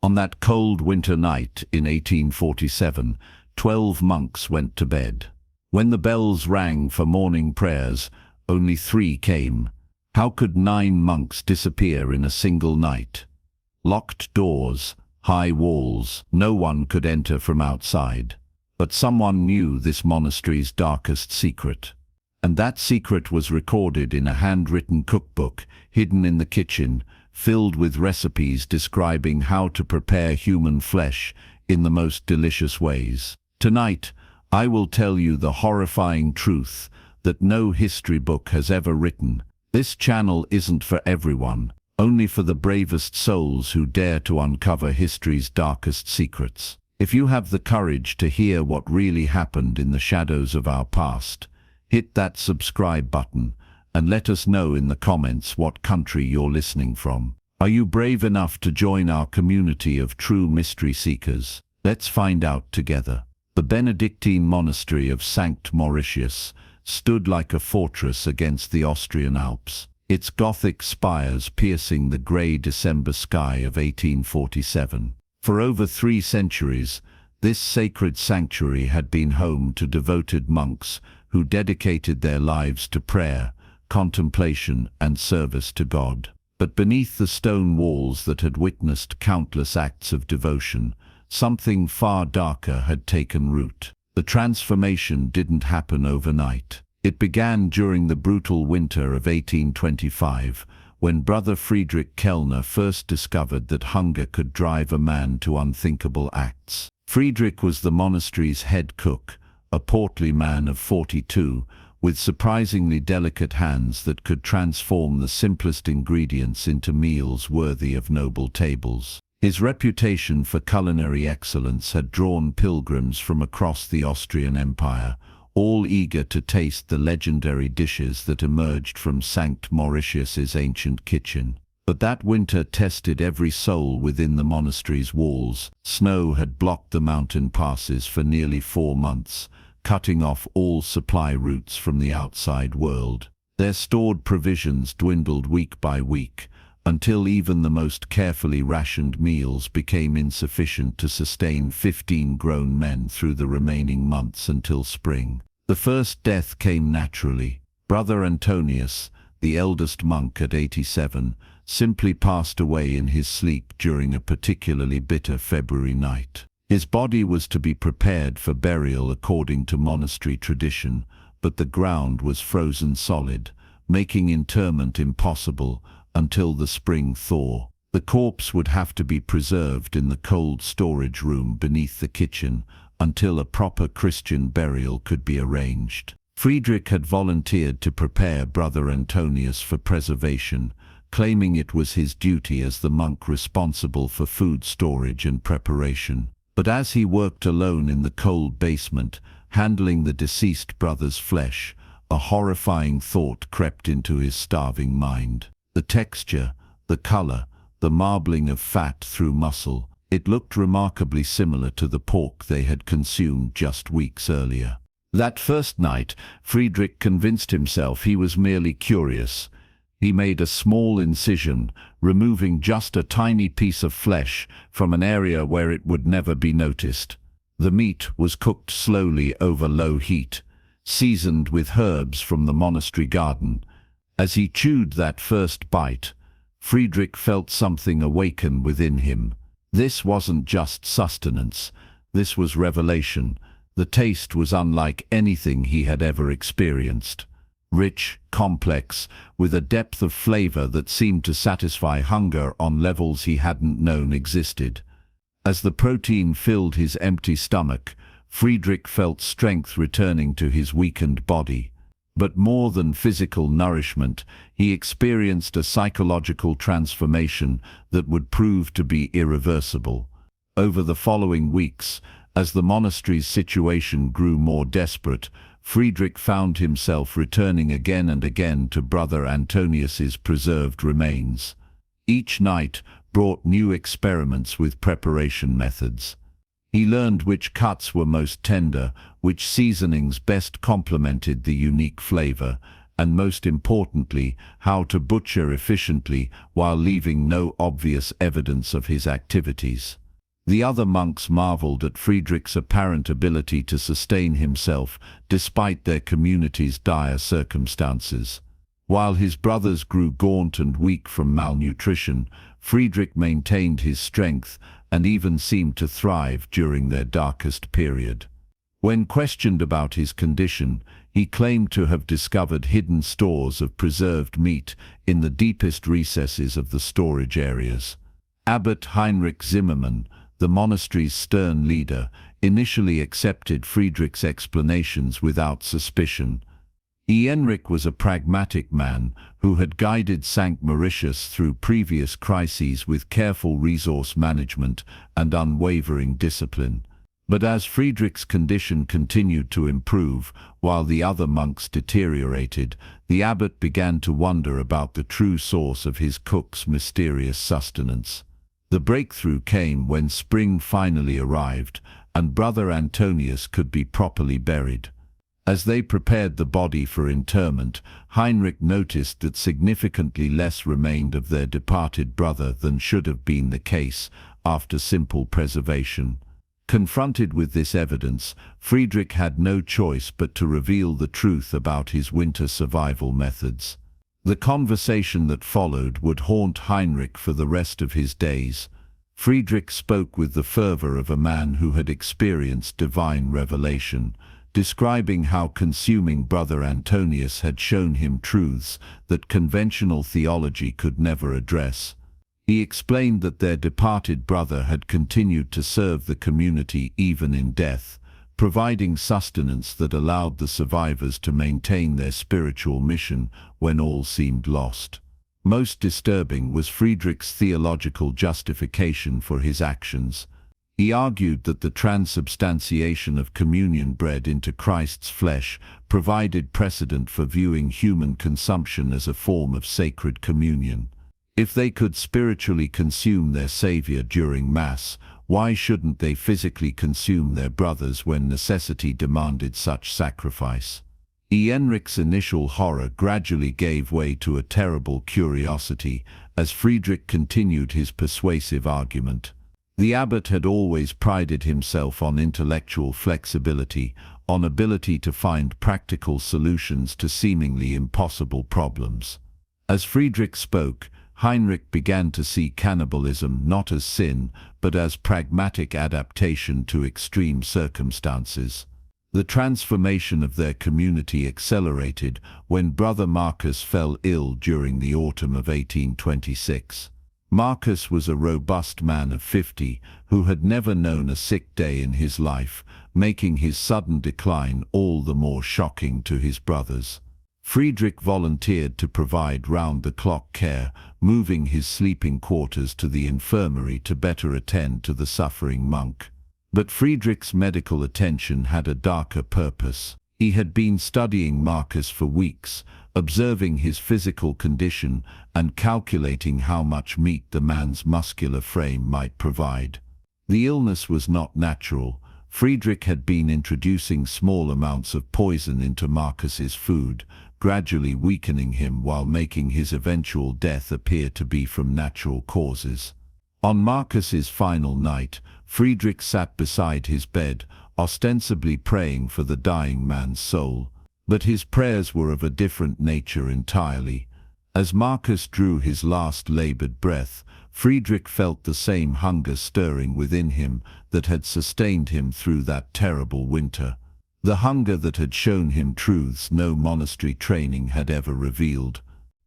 On that cold winter night in 1847, 12 monks went to bed. When the bells rang for morning prayers, only 3 came. How could 9 monks disappear in a single night? Locked doors, high walls, no one could enter from outside. But someone knew this monastery's darkest secret. And that secret was recorded in a handwritten cookbook hidden in the kitchen, filled with recipes describing how to prepare human flesh in the most delicious ways. Tonight, I will tell you the horrifying truth that no history book has ever written. This channel isn't for everyone, only for the bravest souls who dare to uncover history's darkest secrets. If you have the courage to hear what really happened in the shadows of our past, hit that subscribe button and let us know in the comments what country you're listening from. Are you brave enough to join our community of true mystery seekers? Let's find out together. The Benedictine monastery of St. Mauritius stood like a fortress against the Austrian Alps, its Gothic spires piercing the grey December sky of 1847. For over 3 centuries, this sacred sanctuary had been home to devoted monks who dedicated their lives to prayer, contemplation, and service to God. But beneath the stone walls that had witnessed countless acts of devotion, something far darker had taken root. The transformation didn't happen overnight. It began during the brutal winter of 1825, when Brother Friedrich Kellner first discovered that hunger could drive a man to unthinkable acts. Friedrich was the monastery's head cook, a portly man of 42, with surprisingly delicate hands that could transform the simplest ingredients into meals worthy of noble tables. His reputation for culinary excellence had drawn pilgrims from across the Austrian Empire, all eager to taste the legendary dishes that emerged from St. Mauritius's ancient kitchen. But that winter tested every soul within the monastery's walls. Snow had blocked the mountain passes for nearly 4 months, cutting off all supply routes from the outside world. Their stored provisions dwindled week by week, until even the most carefully rationed meals became insufficient to sustain 15 grown men through the remaining months until spring. The first death came naturally. Brother Antonius, the eldest monk at 87, simply passed away in his sleep during a particularly bitter February night. His body was to be prepared for burial according to monastery tradition, but the ground was frozen solid, making interment impossible until the spring thaw. The corpse would have to be preserved in the cold storage room beneath the kitchen until a proper Christian burial could be arranged. Friedrich had volunteered to prepare Brother Antonius for preservation, claiming it was his duty as the monk responsible for food storage and preparation. But as he worked alone in the cold basement, handling the deceased brother's flesh, a horrifying thought crept into his starving mind. The texture, the color, the marbling of fat through muscle, it looked remarkably similar to the pork they had consumed just weeks earlier. That first night, Friedrich convinced himself he was merely curious. He made a small incision, removing just a tiny piece of flesh from an area where it would never be noticed. The meat was cooked slowly over low heat, seasoned with herbs from the monastery garden. As he chewed that first bite, Friedrich felt something awaken within him. This wasn't just sustenance, this was revelation. The taste was unlike anything he had ever experienced. Rich, complex, with a depth of flavor that seemed to satisfy hunger on levels he hadn't known existed. As the protein filled his empty stomach, Friedrich felt strength returning to his weakened body. But more than physical nourishment, he experienced a psychological transformation that would prove to be irreversible. Over the following weeks, as the monastery's situation grew more desperate, Friedrich found himself returning again and again to Brother Antonius's preserved remains. Each night brought new experiments with preparation methods. He learned which cuts were most tender, which seasonings best complemented the unique flavor, and most importantly, how to butcher efficiently while leaving no obvious evidence of his activities. The other monks marveled at Friedrich's apparent ability to sustain himself despite their community's dire circumstances. While his brothers grew gaunt and weak from malnutrition, Friedrich maintained his strength and even seemed to thrive during their darkest period. When questioned about his condition, he claimed to have discovered hidden stores of preserved meat in the deepest recesses of the storage areas. Abbot Heinrich Zimmermann, the monastery's stern leader, initially accepted Friedrich's explanations without suspicion. Heinrich was a pragmatic man who had guided St. Mauritius through previous crises with careful resource management and unwavering discipline. But as Friedrich's condition continued to improve, while the other monks deteriorated, the abbot began to wonder about the true source of his cook's mysterious sustenance. The breakthrough came when spring finally arrived, and Brother Antonius could be properly buried. As they prepared the body for interment, Heinrich noticed that significantly less remained of their departed brother than should have been the case after simple preservation. Confronted with this evidence, Friedrich had no choice but to reveal the truth about his winter survival methods. The conversation that followed would haunt Heinrich for the rest of his days. Friedrich spoke with the fervor of a man who had experienced divine revelation, describing how consuming Brother Antonius had shown him truths that conventional theology could never address. He explained that their departed brother had continued to serve the community even in death, providing sustenance that allowed the survivors to maintain their spiritual mission when all seemed lost. Most disturbing was Friedrich's theological justification for his actions. He argued that the transubstantiation of communion bread into Christ's flesh provided precedent for viewing human consumption as a form of sacred communion. If they could spiritually consume their Savior during Mass, why shouldn't they physically consume their brothers when necessity demanded such sacrifice? Heinrich's initial horror gradually gave way to a terrible curiosity as Friedrich continued his persuasive argument. The abbot had always prided himself on intellectual flexibility, on ability to find practical solutions to seemingly impossible problems. As Friedrich spoke, Heinrich began to see cannibalism not as sin, but as pragmatic adaptation to extreme circumstances. The transformation of their community accelerated when Brother Marcus fell ill during the autumn of 1826. Marcus was a robust man of 50 who had never known a sick day in his life, making his sudden decline all the more shocking to his brothers. Friedrich volunteered to provide round-the-clock care, moving his sleeping quarters to the infirmary to better attend to the suffering monk. But Friedrich's medical attention had a darker purpose. He had been studying Marcus for weeks, observing his physical condition and calculating how much meat the man's muscular frame might provide. The illness was not natural. Friedrich had been introducing small amounts of poison into Marcus's food, gradually weakening him while making his eventual death appear to be from natural causes. On Marcus's final night, Friedrich sat beside his bed, ostensibly praying for the dying man's soul. But his prayers were of a different nature entirely. As Marcus drew his last labored breath, Friedrich felt the same hunger stirring within him that had sustained him through that terrible winter. The hunger that had shown him truths no monastery training had ever revealed.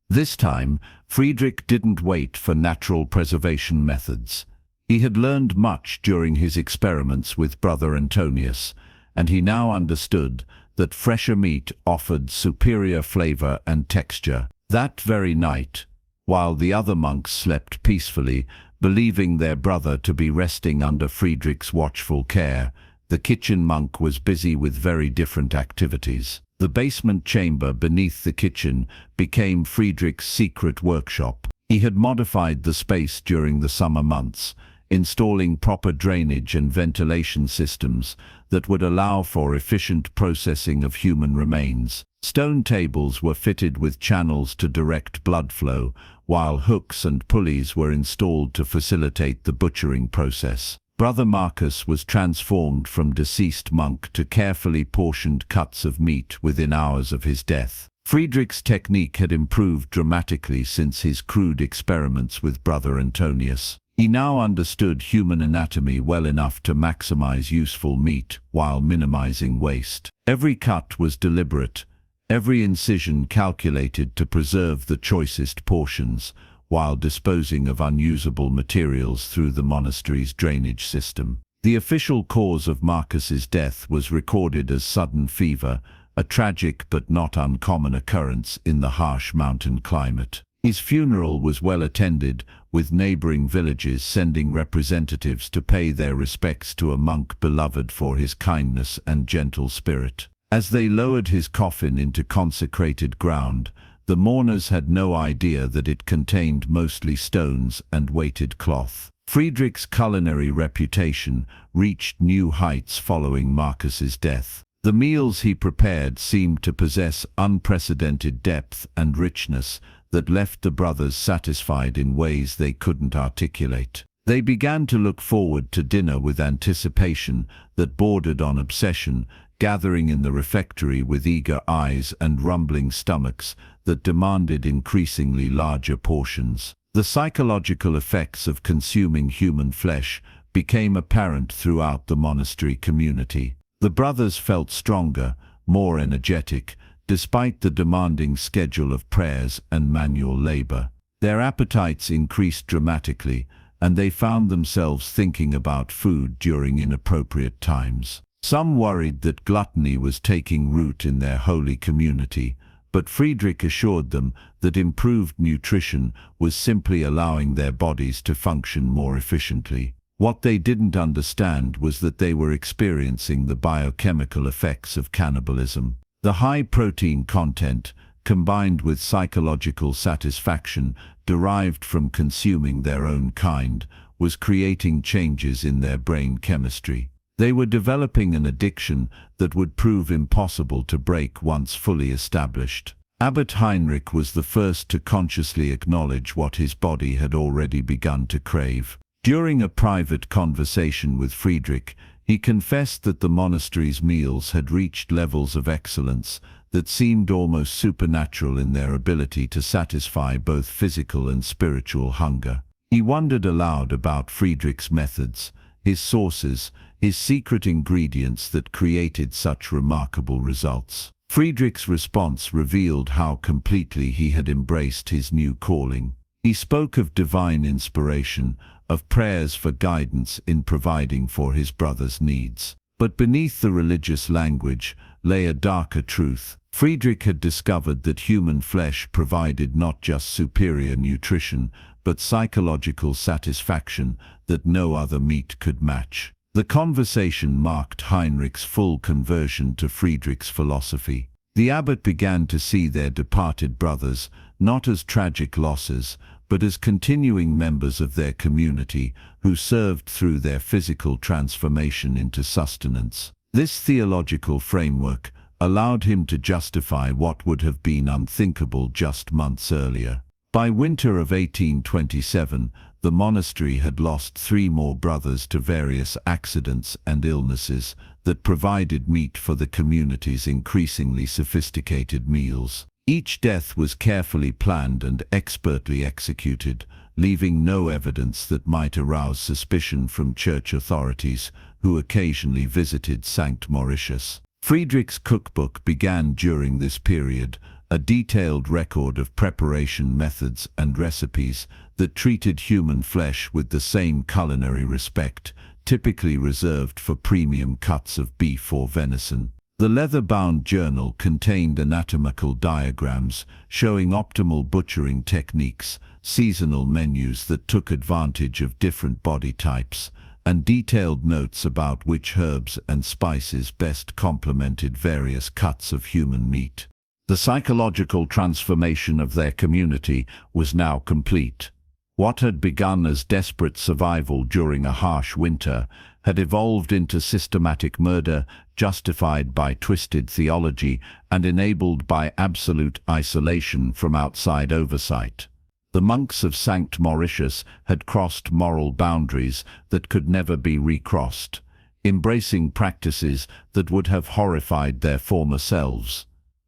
This time, Friedrich didn't wait for natural preservation methods. He had learned much during his experiments with Brother Antonius, and he now understood that fresher meat offered superior flavor and texture. That very night, while the other monks slept peacefully, believing their brother to be resting under Friedrich's watchful care, the kitchen monk was busy with very different activities. The basement chamber beneath the kitchen became Friedrich's secret workshop. He had modified the space during the summer months, installing proper drainage and ventilation systems that would allow for efficient processing of human remains. Stone tables were fitted with channels to direct blood flow, while hooks and pulleys were installed to facilitate the butchering process. Brother Marcus was transformed from deceased monk to carefully portioned cuts of meat within hours of his death. Friedrich's technique had improved dramatically since his crude experiments with Brother Antonius. He now understood human anatomy well enough to maximize useful meat while minimizing waste. Every cut was deliberate, every incision calculated to preserve the choicest portions, while disposing of unusable materials through the monastery's drainage system. The official cause of Marcus's death was recorded as sudden fever, a tragic but not uncommon occurrence in the harsh mountain climate. His funeral was well attended, with neighboring villages sending representatives to pay their respects to a monk beloved for his kindness and gentle spirit. As they lowered his coffin into consecrated ground, the mourners had no idea that it contained mostly stones and weighted cloth. Friedrich's culinary reputation reached new heights following Marcus's death. The meals he prepared seemed to possess unprecedented depth and richness that left the brothers satisfied in ways they couldn't articulate. They began to look forward to dinner with anticipation that bordered on obsession, gathering in the refectory with eager eyes and rumbling stomachs that demanded increasingly larger portions. The psychological effects of consuming human flesh became apparent throughout the monastery community. The brothers felt stronger, more energetic, despite the demanding schedule of prayers and manual labor. Their appetites increased dramatically, and they found themselves thinking about food during inappropriate times. Some worried that gluttony was taking root in their holy community, but Friedrich assured them that improved nutrition was simply allowing their bodies to function more efficiently. What they didn't understand was that they were experiencing the biochemical effects of cannibalism. The high protein content, combined with psychological satisfaction derived from consuming their own kind, was creating changes in their brain chemistry. They were developing an addiction that would prove impossible to break once fully established. Abbot Heinrich was the first to consciously acknowledge what his body had already begun to crave. During a private conversation with Friedrich, he confessed that the monastery's meals had reached levels of excellence that seemed almost supernatural in their ability to satisfy both physical and spiritual hunger. He wondered aloud about Friedrich's methods, his sources, his secret ingredients that created such remarkable results. Friedrich's response revealed how completely he had embraced his new calling. He spoke of divine inspiration, of prayers for guidance in providing for his brother's needs. But beneath the religious language lay a darker truth. Friedrich had discovered that human flesh provided not just superior nutrition, but psychological satisfaction that no other meat could match. The conversation marked Heinrich's full conversion to Friedrich's philosophy. The abbot began to see their departed brothers not as tragic losses, but as continuing members of their community who served through their physical transformation into sustenance. This theological framework allowed him to justify what would have been unthinkable just months earlier. By winter of 1827, the monastery had lost 3 more brothers to various accidents and illnesses that provided meat for the community's increasingly sophisticated meals. Each death was carefully planned and expertly executed, leaving no evidence that might arouse suspicion from church authorities who occasionally visited St. Mauritius. Friedrich's cookbook began during this period, a detailed record of preparation methods and recipes that treated human flesh with the same culinary respect typically reserved for premium cuts of beef or venison. The leather-bound journal contained anatomical diagrams showing optimal butchering techniques, seasonal menus that took advantage of different body types, and detailed notes about which herbs and spices best complemented various cuts of human meat. The psychological transformation of their community was now complete. What had begun as desperate survival during a harsh winter had evolved into systematic murder, justified by twisted theology and enabled by absolute isolation from outside oversight. The monks of St. Mauritius had crossed moral boundaries that could never be recrossed, embracing practices that would have horrified their former selves.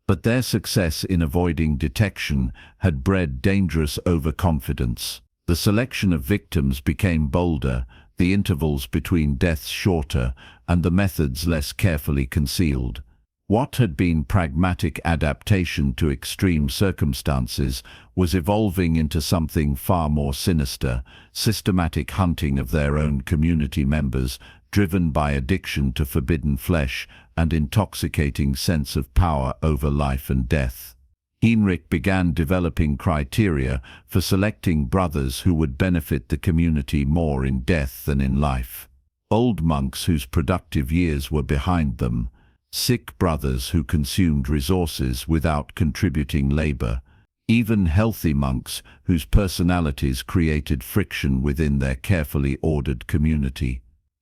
But their success in avoiding detection had bred dangerous overconfidence. The selection of victims became bolder, the intervals between deaths shorter, and the methods less carefully concealed. What had been pragmatic adaptation to extreme circumstances was evolving into something far more sinister, systematic hunting of their own community members, driven by addiction to forbidden flesh and intoxicating sense of power over life and death. Heinrich began developing criteria for selecting brothers who would benefit the community more in death than in life. Old monks whose productive years were behind them, sick brothers who consumed resources without contributing labor, even healthy monks whose personalities created friction within their carefully ordered community.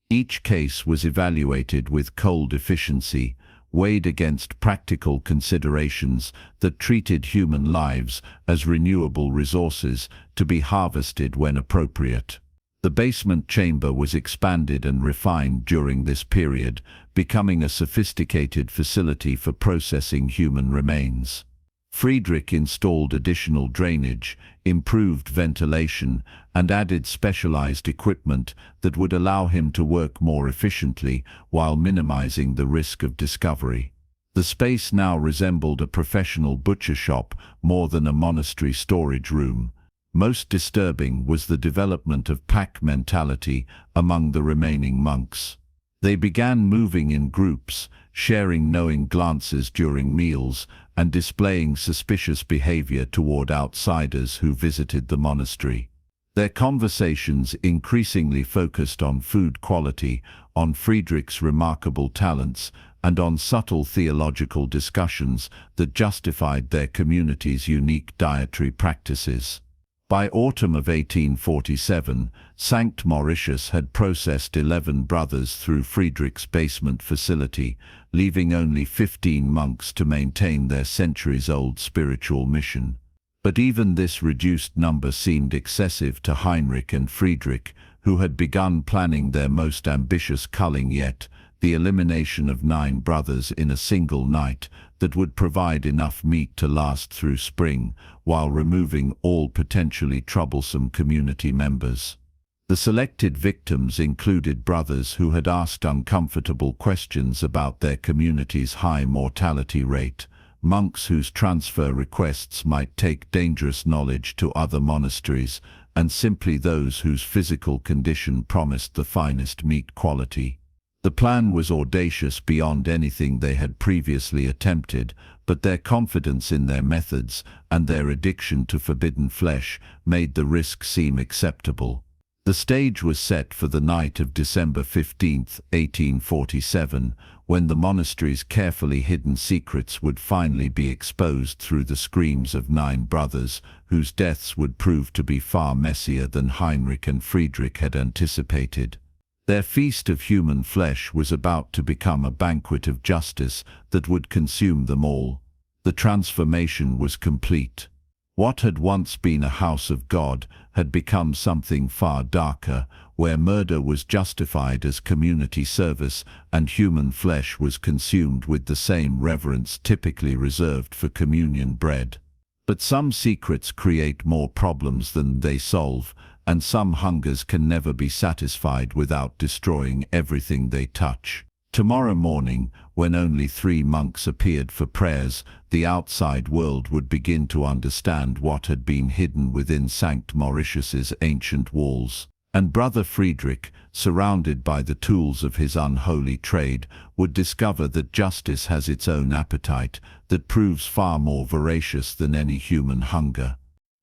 Each case was evaluated with cold efficiency, weighed against practical considerations that treated human lives as renewable resources to be harvested when appropriate. The basement chamber was expanded and refined during this period, becoming a sophisticated facility for processing human remains. Friedrich installed additional drainage, improved ventilation, and added specialized equipment that would allow him to work more efficiently while minimizing the risk of discovery. The space now resembled a professional butcher shop more than a monastery storage room. Most disturbing was the development of pack mentality among the remaining monks. They began moving in groups, sharing knowing glances during meals, and displaying suspicious behavior toward outsiders who visited the monastery. Their conversations increasingly focused on food quality, on Friedrich's remarkable talents, and on subtle theological discussions that justified their community's unique dietary practices. By autumn of 1847, St. Mauritius had processed 11 brothers through Friedrich's basement facility, leaving only 15 monks to maintain their centuries-old spiritual mission. But even this reduced number seemed excessive to Heinrich and Friedrich, who had begun planning their most ambitious culling yet, the elimination of 9 brothers in a single night that would provide enough meat to last through spring, while removing all potentially troublesome community members. The selected victims included brothers who had asked uncomfortable questions about their community's high mortality rate, monks whose transfer requests might take dangerous knowledge to other monasteries, and simply those whose physical condition promised the finest meat quality. The plan was audacious beyond anything they had previously attempted, but their confidence in their methods and their addiction to forbidden flesh made the risk seem acceptable. The stage was set for the night of December 15, 1847, when the monastery's carefully hidden secrets would finally be exposed through the screams of 9 brothers, whose deaths would prove to be far messier than Heinrich and Friedrich had anticipated. Their feast of human flesh was about to become a banquet of justice that would consume them all. The transformation was complete. What had once been a house of God had become something far darker, where murder was justified as community service and human flesh was consumed with the same reverence typically reserved for communion bread. But some secrets create more problems than they solve, and some hungers can never be satisfied without destroying everything they touch. Tomorrow morning, when only 3 monks appeared for prayers, the outside world would begin to understand what had been hidden within St. Mauritius's ancient walls. And Brother Friedrich, surrounded by the tools of his unholy trade, would discover that justice has its own appetite that proves far more voracious than any human hunger.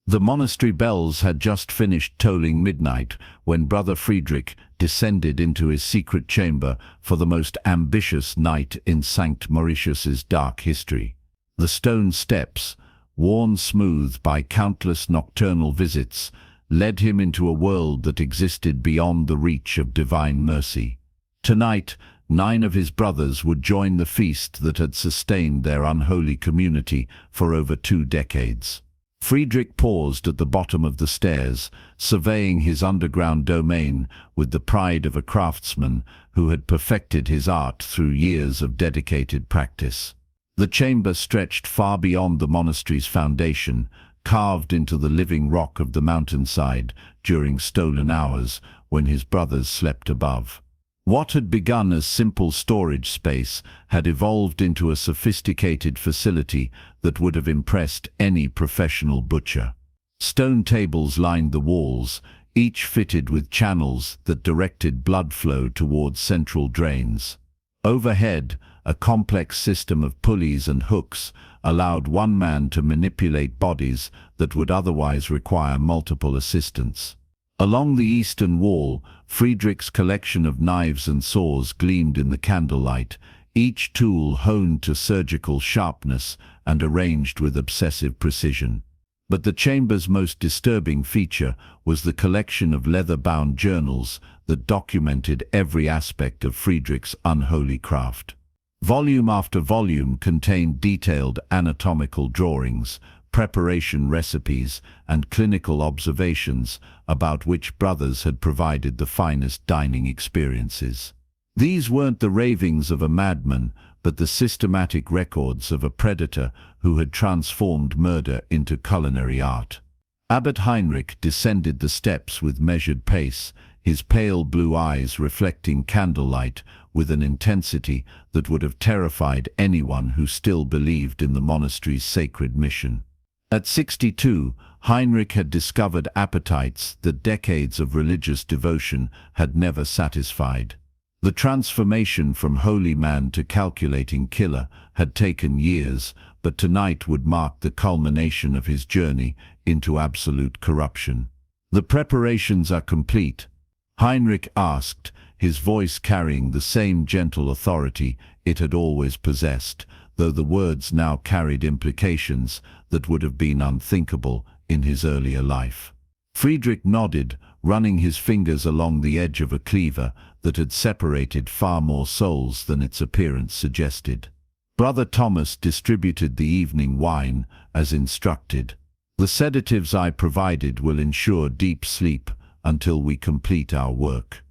The monastery bells had just finished tolling midnight when Brother Friedrich descended into his secret chamber for the most ambitious night in St. Mauritius's dark history. The stone steps, worn smooth by countless nocturnal visits, led him into a world that existed beyond the reach of divine mercy. Tonight, 9 of his brothers would join the feast that had sustained their unholy community for over 2 decades. Friedrich paused at the bottom of the stairs, surveying his underground domain with the pride of a craftsman who had perfected his art through years of dedicated practice. The chamber stretched far beyond the monastery's foundation, carved into the living rock of the mountainside during stolen hours when his brothers slept above. What had begun as simple storage space had evolved into a sophisticated facility that would have impressed any professional butcher. Stone tables lined the walls, each fitted with channels that directed blood flow towards central drains. Overhead, a complex system of pulleys and hooks allowed one man to manipulate bodies that would otherwise require multiple assistants. Along the eastern wall, Friedrich's collection of knives and saws gleamed in the candlelight, each tool honed to surgical sharpness and arranged with obsessive precision. But the chamber's most disturbing feature was the collection of leather-bound journals that documented every aspect of Friedrich's unholy craft. Volume after volume contained detailed anatomical drawings, preparation recipes, and clinical observations about which brothers had provided the finest dining experiences. These weren't the ravings of a madman, but the systematic records of a predator who had transformed murder into culinary art. Abbot Heinrich descended the steps with measured pace, his pale blue eyes reflecting candlelight with an intensity that would have terrified anyone who still believed in the monastery's sacred mission. At 62, Heinrich had discovered appetites that decades of religious devotion had never satisfied. The transformation from holy man to calculating killer had taken years, but tonight would mark the culmination of his journey into absolute corruption. "The preparations are complete?" Heinrich asked, his voice carrying the same gentle authority it had always possessed, though the words now carried implications that would have been unthinkable in his earlier life. Friedrich nodded, running his fingers along the edge of a cleaver that had separated far more souls than its appearance suggested. Brother Thomas distributed the evening wine, as instructed. "The sedatives I provided will ensure deep sleep until we complete our work.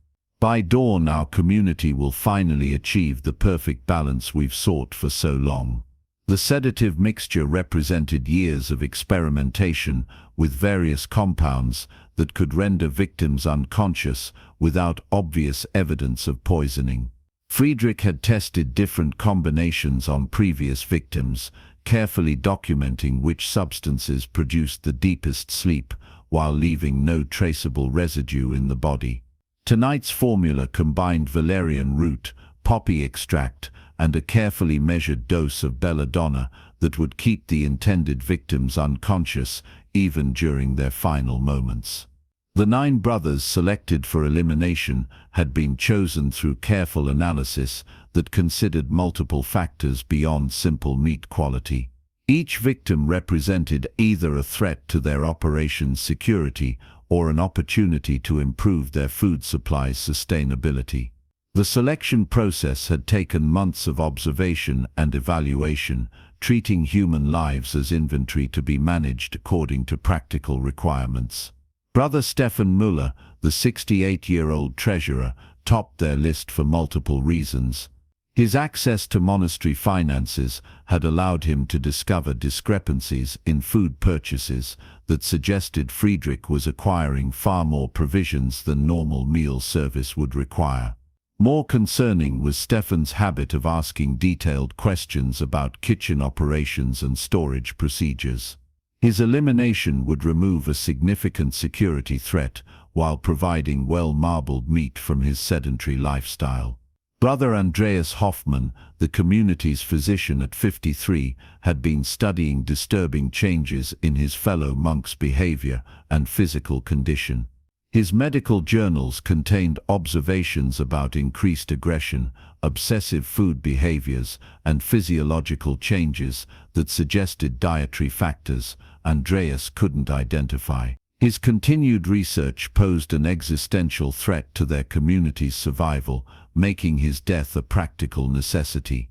By dawn, our community will finally achieve the perfect balance we've sought for so long." The sedative mixture represented years of experimentation with various compounds that could render victims unconscious without obvious evidence of poisoning. Friedrich had tested different combinations on previous victims, carefully documenting which substances produced the deepest sleep while leaving no traceable residue in the body. Tonight's formula combined valerian root, poppy extract, and a carefully measured dose of belladonna that would keep the intended victims unconscious even during their final moments. The 9 brothers selected for elimination had been chosen through careful analysis that considered multiple factors beyond simple meat quality. Each victim represented either a threat to their operation's security or an opportunity to improve their food supply's sustainability. The selection process had taken months of observation and evaluation, treating human lives as inventory to be managed according to practical requirements. Brother Stefan Müller, the 68-year-old treasurer, topped their list for multiple reasons. His access to monastery finances had allowed him to discover discrepancies in food purchases that suggested Friedrich was acquiring far more provisions than normal meal service would require. More concerning was Stefan's habit of asking detailed questions about kitchen operations and storage procedures. His elimination would remove a significant security threat while providing well-marbled meat from his sedentary lifestyle. Brother Andreas Hoffmann, the community's physician at 53, had been studying disturbing changes in his fellow monks' behavior and physical condition. His medical journals contained observations about increased aggression, obsessive food behaviors, and physiological changes that suggested dietary factors Andreas couldn't identify. His continued research posed an existential threat to their community's survival, making his death a practical necessity.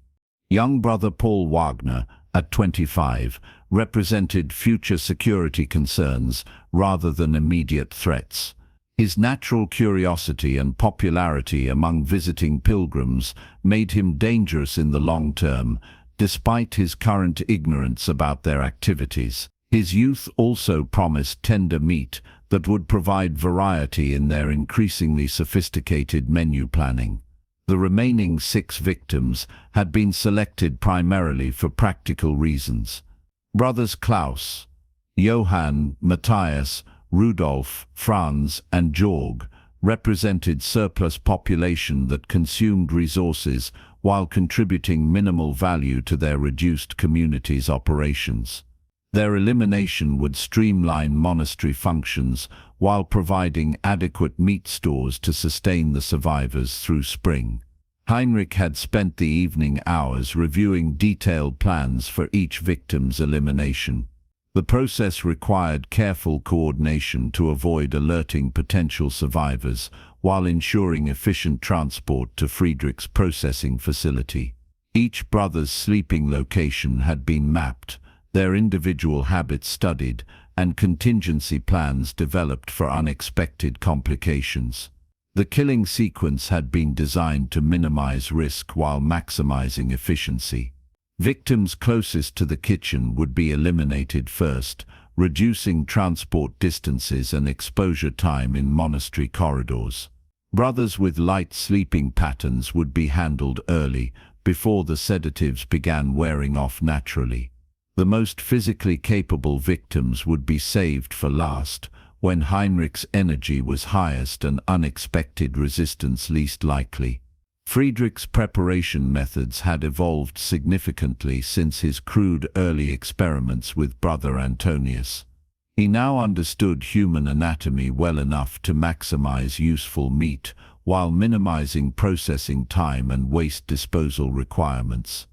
Young brother Paul Wagner, at 25, represented future security concerns rather than immediate threats. His natural curiosity and popularity among visiting pilgrims made him dangerous in the long term, despite his current ignorance about their activities. His youth also promised tender meat that would provide variety in their increasingly sophisticated menu planning. The remaining 6 victims had been selected primarily for practical reasons. Brothers Klaus, Johann, Matthias, Rudolf, Franz, and Georg represented surplus population that consumed resources while contributing minimal value to their reduced community's operations. Their elimination would streamline monastery functions while providing adequate meat stores to sustain the survivors through spring. Heinrich had spent the evening hours reviewing detailed plans for each victim's elimination. The process required careful coordination to avoid alerting potential survivors while ensuring efficient transport to Friedrich's processing facility. Each brother's sleeping location had been mapped, their individual habits studied, and contingency plans developed for unexpected complications. The killing sequence had been designed to minimize risk while maximizing efficiency. Victims closest to the kitchen would be eliminated first, reducing transport distances and exposure time in monastery corridors. Brothers with light sleeping patterns would be handled early, before the sedatives began wearing off naturally. The most physically capable victims would be saved for last, when Heinrich's energy was highest and unexpected resistance least likely. Friedrich's preparation methods had evolved significantly since his crude early experiments with brother Antonius. He now understood human anatomy well enough to maximize useful meat, while minimizing processing time and waste disposal requirements.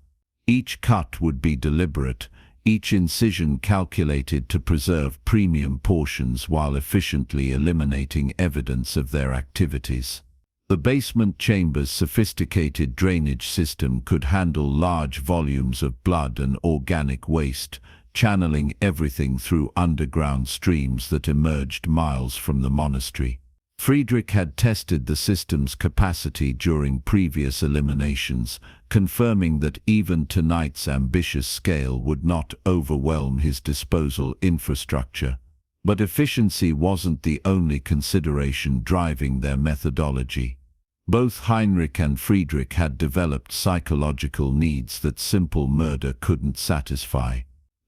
Each cut would be deliberate, each incision calculated to preserve premium portions while efficiently eliminating evidence of their activities. The basement chamber's sophisticated drainage system could handle large volumes of blood and organic waste, channeling everything through underground streams that emerged miles from the monastery. Friedrich had tested the system's capacity during previous eliminations, confirming that even tonight's ambitious scale would not overwhelm his disposal infrastructure. But efficiency wasn't the only consideration driving their methodology. Both Heinrich and Friedrich had developed psychological needs that simple murder couldn't satisfy.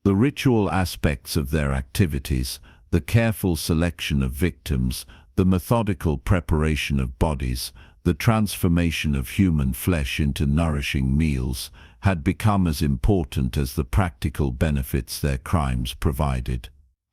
The ritual aspects of their activities, the careful selection of victims, the methodical preparation of bodies, the transformation of human flesh into nourishing meals, had become as important as the practical benefits their crimes provided.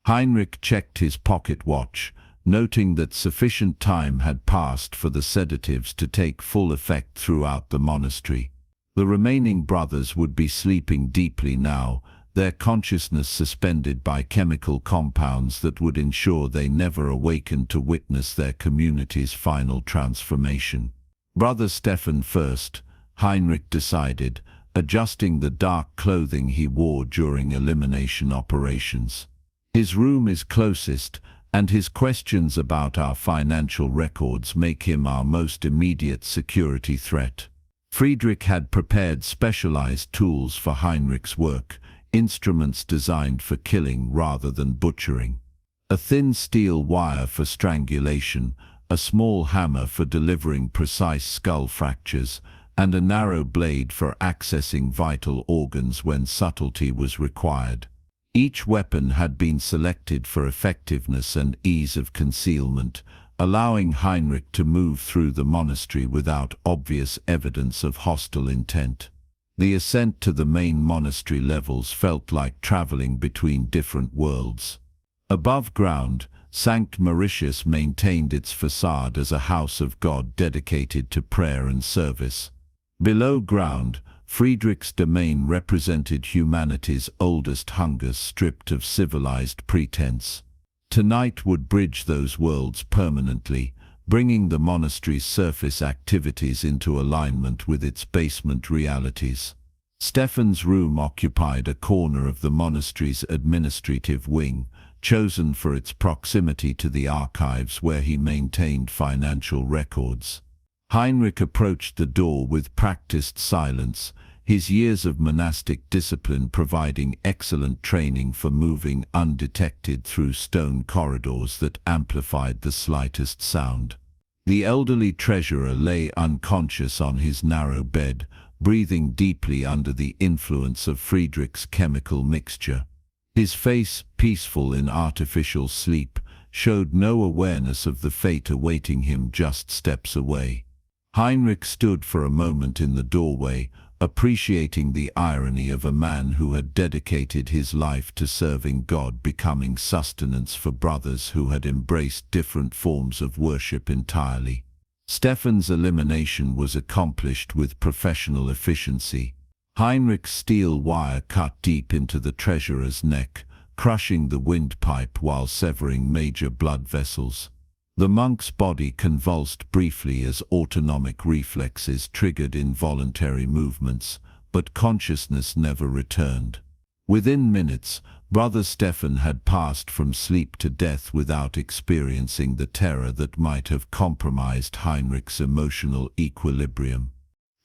Heinrich checked his pocket watch, noting that sufficient time had passed for the sedatives to take full effect throughout the monastery. The remaining brothers would be sleeping deeply now, their consciousness suspended by chemical compounds that would ensure they never awakened to witness their community's final transformation. Brother Stefan first, Heinrich decided, adjusting the dark clothing he wore during elimination operations. His room is closest, and his questions about our financial records make him our most immediate security threat. Friedrich had prepared specialized tools for Heinrich's work, instruments designed for killing rather than butchering. A thin steel wire for strangulation, a small hammer for delivering precise skull fractures, and a narrow blade for accessing vital organs when subtlety was required. Each weapon had been selected for effectiveness and ease of concealment, allowing Heinrich to move through the monastery without obvious evidence of hostile intent. The ascent to the main monastery levels felt like traveling between different worlds. Above ground, Sankt Mauritius maintained its facade as a house of God dedicated to prayer and service. Below ground, Friedrich's domain represented humanity's oldest hungers stripped of civilized pretense. Tonight would bridge those worlds permanently, bringing the monastery's surface activities into alignment with its basement realities. Stefan's room occupied a corner of the monastery's administrative wing, chosen for its proximity to the archives where he maintained financial records. Heinrich approached the door with practiced silence, his years of monastic discipline providing excellent training for moving undetected through stone corridors that amplified the slightest sound. The elderly treasurer lay unconscious on his narrow bed, breathing deeply under the influence of Friedrich's chemical mixture. His face, peaceful in artificial sleep, showed no awareness of the fate awaiting him just steps away. Heinrich stood for a moment in the doorway, appreciating the irony of a man who had dedicated his life to serving God becoming sustenance for brothers who had embraced different forms of worship entirely. Stefan's elimination was accomplished with professional efficiency. Heinrich's steel wire cut deep into the treasurer's neck, crushing the windpipe while severing major blood vessels. The monk's body convulsed briefly as autonomic reflexes triggered involuntary movements, but consciousness never returned. Within minutes, Brother Stefan had passed from sleep to death without experiencing the terror that might have compromised Heinrich's emotional equilibrium.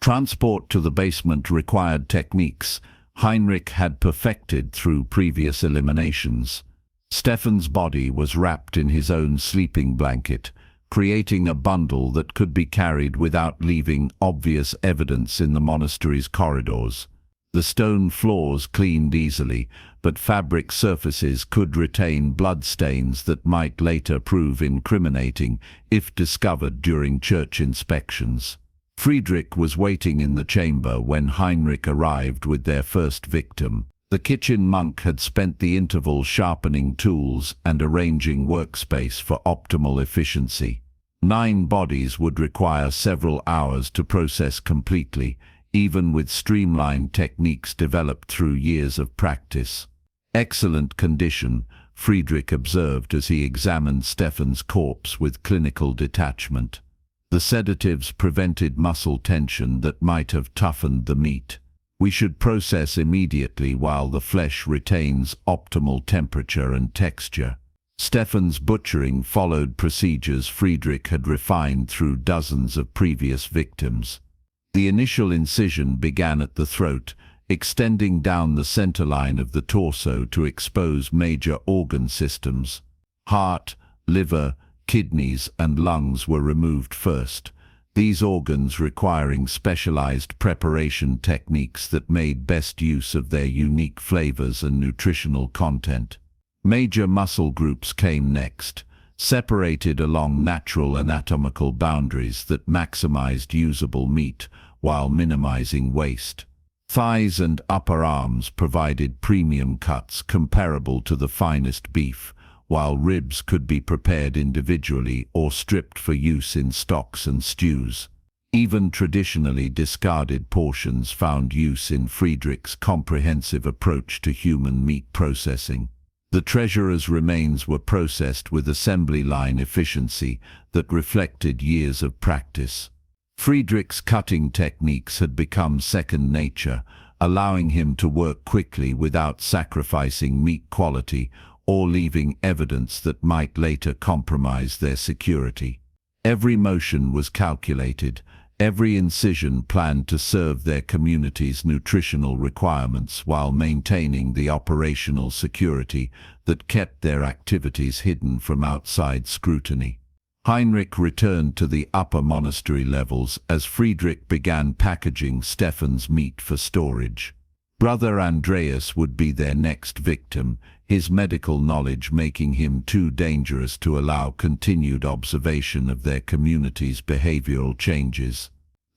Transport to the basement required techniques Heinrich had perfected through previous eliminations. Stefan's body was wrapped in his own sleeping blanket, creating a bundle that could be carried without leaving obvious evidence in the monastery's corridors. The stone floors cleaned easily, but fabric surfaces could retain bloodstains that might later prove incriminating if discovered during church inspections. Friedrich was waiting in the chamber when Heinrich arrived with their first victim. The kitchen monk had spent the interval sharpening tools and arranging workspace for optimal efficiency. 9 bodies would require several hours to process completely, even with streamlined techniques developed through years of practice. Excellent condition, Friedrich observed as he examined Stefan's corpse with clinical detachment. The sedatives prevented muscle tension that might have toughened the meat. We should process immediately while the flesh retains optimal temperature and texture. Stefan's butchering followed procedures Friedrich had refined through dozens of previous victims. The initial incision began at the throat, extending down the center line of the torso to expose major organ systems. Heart, liver, kidneys, and lungs were removed first, these organs requiring specialized preparation techniques that made best use of their unique flavors and nutritional content. Major muscle groups came next, separated along natural anatomical boundaries that maximized usable meat while minimizing waste. Thighs and upper arms provided premium cuts comparable to the finest beef, while ribs could be prepared individually or stripped for use in stocks and stews. Even traditionally discarded portions found use in Friedrich's comprehensive approach to human meat processing. The treasurer's remains were processed with assembly line efficiency that reflected years of practice. Friedrich's cutting techniques had become second nature, allowing him to work quickly without sacrificing meat quality or leaving evidence that might later compromise their security. Every motion was calculated, every incision planned to serve their community's nutritional requirements while maintaining the operational security that kept their activities hidden from outside scrutiny. Heinrich returned to the upper monastery levels as Friedrich began packaging Stefan's meat for storage. Brother Andreas would be their next victim, his medical knowledge making him too dangerous to allow continued observation of their community's behavioral changes.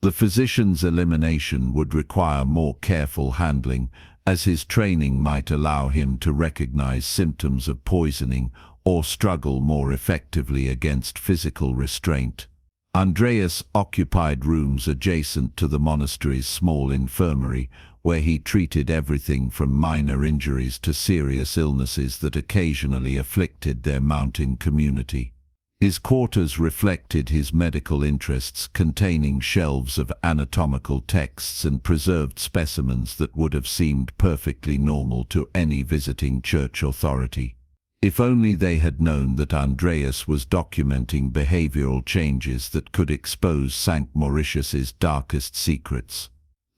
The physician's elimination would require more careful handling, as his training might allow him to recognize symptoms of poisoning or struggle more effectively against physical restraint. Andreas occupied rooms adjacent to the monastery's small infirmary, where he treated everything from minor injuries to serious illnesses that occasionally afflicted their mountain community. His quarters reflected his medical interests, containing shelves of anatomical texts and preserved specimens that would have seemed perfectly normal to any visiting church authority. If only they had known that Andreas was documenting behavioral changes that could expose St. Mauritius's darkest secrets.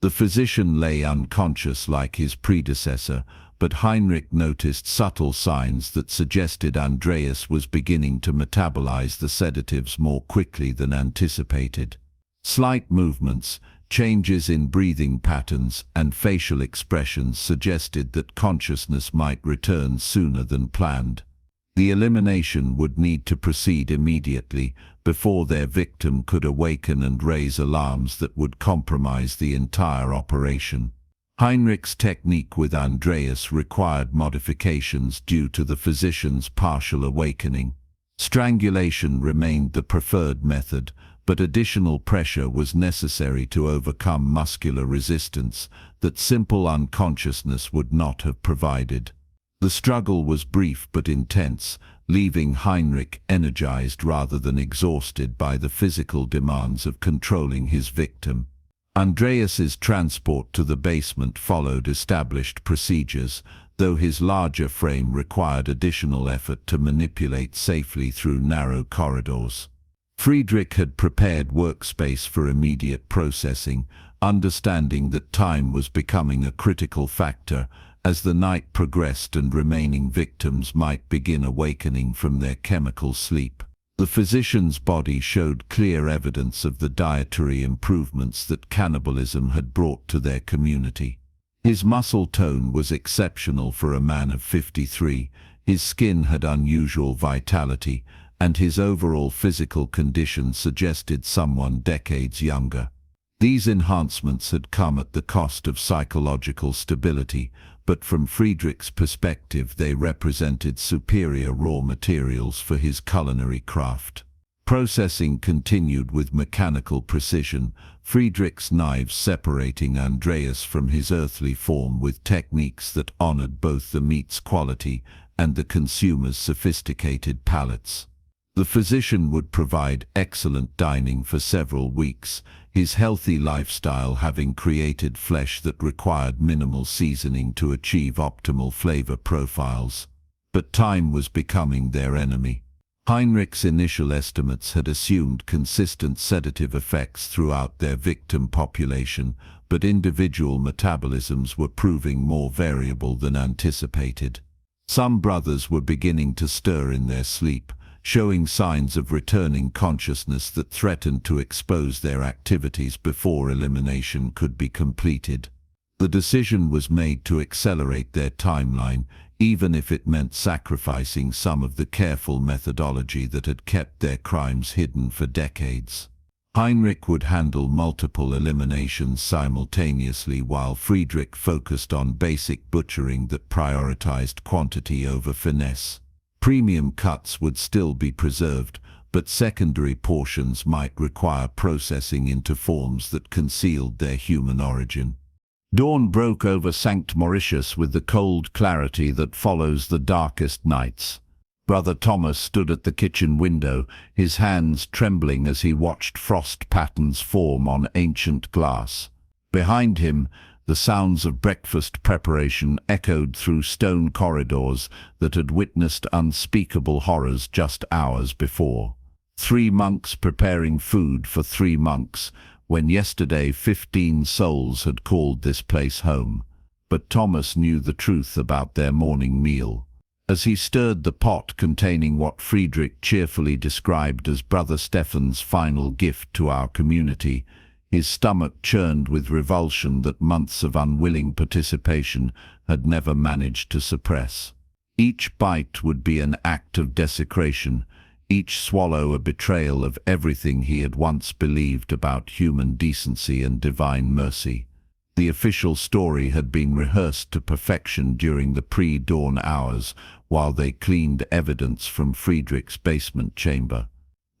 The physician lay unconscious like his predecessor, but Heinrich noticed subtle signs that suggested Andreas was beginning to metabolize the sedatives more quickly than anticipated. Slight movements, changes in breathing patterns, and facial expressions suggested that consciousness might return sooner than planned. The elimination would need to proceed immediately, before their victim could awaken and raise alarms that would compromise the entire operation. Heinrich's technique with Andreas required modifications due to the physician's partial awakening. Strangulation remained the preferred method, but additional pressure was necessary to overcome muscular resistance that simple unconsciousness would not have provided. The struggle was brief but intense, leaving Heinrich energized rather than exhausted by the physical demands of controlling his victim. Andreas's transport to the basement followed established procedures, though his larger frame required additional effort to manipulate safely through narrow corridors. Friedrich had prepared workspace for immediate processing, understanding that time was becoming a critical factor as the night progressed and remaining victims might begin awakening from their chemical sleep. The physician's body showed clear evidence of the dietary improvements that cannibalism had brought to their community. His muscle tone was exceptional for a man of 53, his skin had unusual vitality, and his overall physical condition suggested someone decades younger. These enhancements had come at the cost of psychological stability, but from Friedrich's perspective they represented superior raw materials for his culinary craft. Processing continued with mechanical precision, Friedrich's knives separating Andreas from his earthly form with techniques that honored both the meat's quality and the consumer's sophisticated palates. The physician would provide excellent dining for several weeks, his healthy lifestyle having created flesh that required minimal seasoning to achieve optimal flavor profiles. But time was becoming their enemy. Heinrich's initial estimates had assumed consistent sedative effects throughout their victim population, but individual metabolisms were proving more variable than anticipated. Some brothers were beginning to stir in their sleep, showing signs of returning consciousness that threatened to expose their activities before elimination could be completed. The decision was made to accelerate their timeline, even if it meant sacrificing some of the careful methodology that had kept their crimes hidden for decades. Heinrich would handle multiple eliminations simultaneously while Friedrich focused on basic butchering that prioritized quantity over finesse. Premium cuts would still be preserved, but secondary portions might require processing into forms that concealed their human origin. Dawn broke over St. Mauritius with the cold clarity that follows the darkest nights. Brother Thomas stood at the kitchen window, his hands trembling as he watched frost patterns form on ancient glass. Behind him, the sounds of breakfast preparation echoed through stone corridors that had witnessed unspeakable horrors just hours before. 3 monks preparing food for 3 monks, when yesterday 15 souls had called this place home. But Thomas knew the truth about their morning meal. As he stirred the pot containing what Friedrich cheerfully described as Brother Stefan's final gift to our community, his stomach churned with revulsion that months of unwilling participation had never managed to suppress. Each bite would be an act of desecration, each swallow a betrayal of everything he had once believed about human decency and divine mercy. The official story had been rehearsed to perfection during the pre-dawn hours while they cleaned evidence from Friedrich's basement chamber.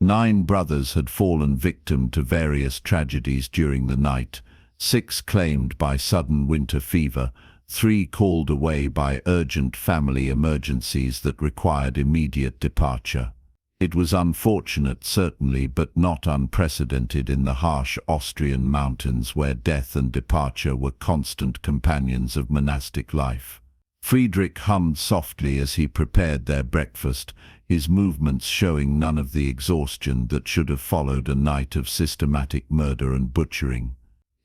9 brothers had fallen victim to various tragedies during the night, 6 claimed by sudden winter fever, 3 called away by urgent family emergencies that required immediate departure. It was unfortunate, certainly, but not unprecedented in the harsh Austrian mountains where death and departure were constant companions of monastic life. Friedrich hummed softly as he prepared their breakfast, his movements showing none of the exhaustion that should have followed a night of systematic murder and butchering.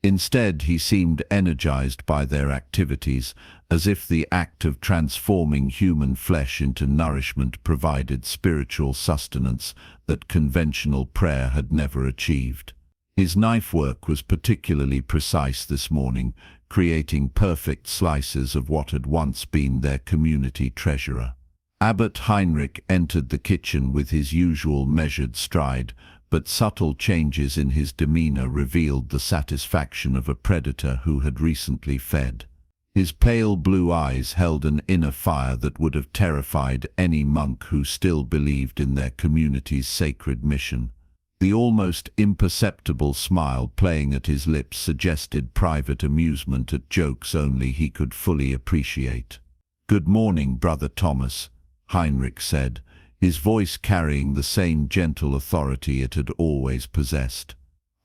Instead, he seemed energized by their activities, as if the act of transforming human flesh into nourishment provided spiritual sustenance that conventional prayer had never achieved. His knife work was particularly precise this morning, creating perfect slices of what had once been their community treasure. Abbot Heinrich entered the kitchen with his usual measured stride, but subtle changes in his demeanor revealed the satisfaction of a predator who had recently fed. His pale blue eyes held an inner fire that would have terrified any monk who still believed in their community's sacred mission. The almost imperceptible smile playing at his lips suggested private amusement at jokes only he could fully appreciate. "Good morning, Brother Thomas," Heinrich said, his voice carrying the same gentle authority it had always possessed.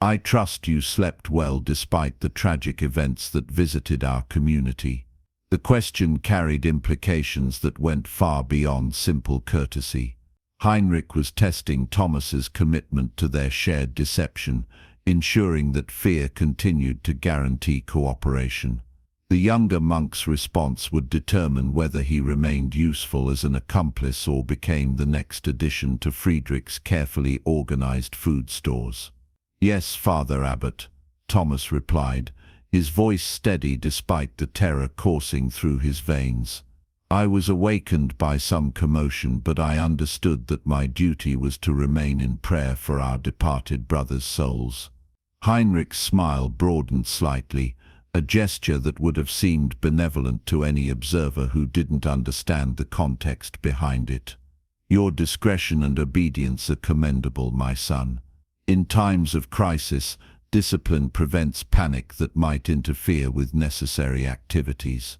"I trust you slept well despite the tragic events that visited our community." The question carried implications that went far beyond simple courtesy. Heinrich was testing Thomas's commitment to their shared deception, ensuring that fear continued to guarantee cooperation. The younger monk's response would determine whether he remained useful as an accomplice or became the next addition to Friedrich's carefully organized food stores. "Yes, Father Abbot," Thomas replied, his voice steady despite the terror coursing through his veins. "I was awakened by some commotion, but I understood that my duty was to remain in prayer for our departed brothers' souls." Heinrich's smile broadened slightly, a gesture that would have seemed benevolent to any observer who didn't understand the context behind it. "Your discretion and obedience are commendable, my son. In times of crisis, discipline prevents panic that might interfere with necessary activities."